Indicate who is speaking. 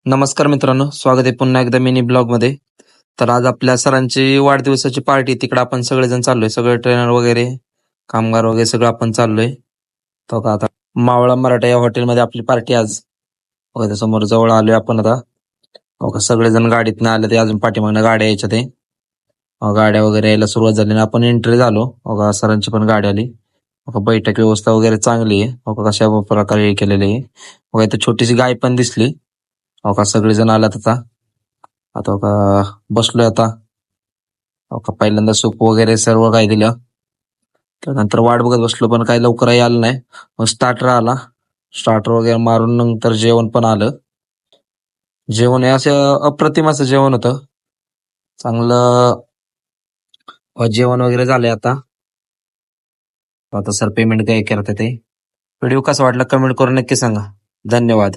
Speaker 1: नमस्कार मित्रांनो, स्वागत आहे पुन्हा एकदा मिनी ब्लॉग मध्ये. तर आज आपल्या सरांची वाढदिवसाची पार्टी, तिकडे आपण सगळेजण चाललोय, सगळे ट्रेनर वगैरे, कामगार वगैरे सगळं आपण चाललोय. तो का आता मावळा मराठा या हॉटेलमध्ये आपली पार्टी आज. बघा समोर जवळ आलोय आपण आता. बघा सगळेजण गाडीतनं आले, ते अजून पाठीमागनं गाड्या यायच्या ते. गाड्या वगैरे यायला सुरुवात झाली आणि आपण एंट्री झालो. बघा सरांची पण गाडी आली. बघा बैठक व्यवस्था वगैरे चांगली आहे. बघा कशा प्रकारे हे केलेली आहे. बघा इथे छोटीशी गाय पण दिसली. हो का सगळेजण आलात आता. आता का बसलोय आता. हो का पहिल्यांदा सूप वगैरे सर्व काही दिलं. त्यानंतर वाट बघत बसलो, पण काही लवकरही आलं नाही. मग स्टार्टर आला. स्टार्टर वगैरे मारून नंतर जेवण पण आलं. जेवण हे असं अप्रतिम असं जेवण होतं. चांगलं जेवण वगैरे झालंय आता. आता सर पेमेंट काय करते ते. व्हिडिओ कसा वाटला कमेंट करून नक्की सांगा. धन्यवाद.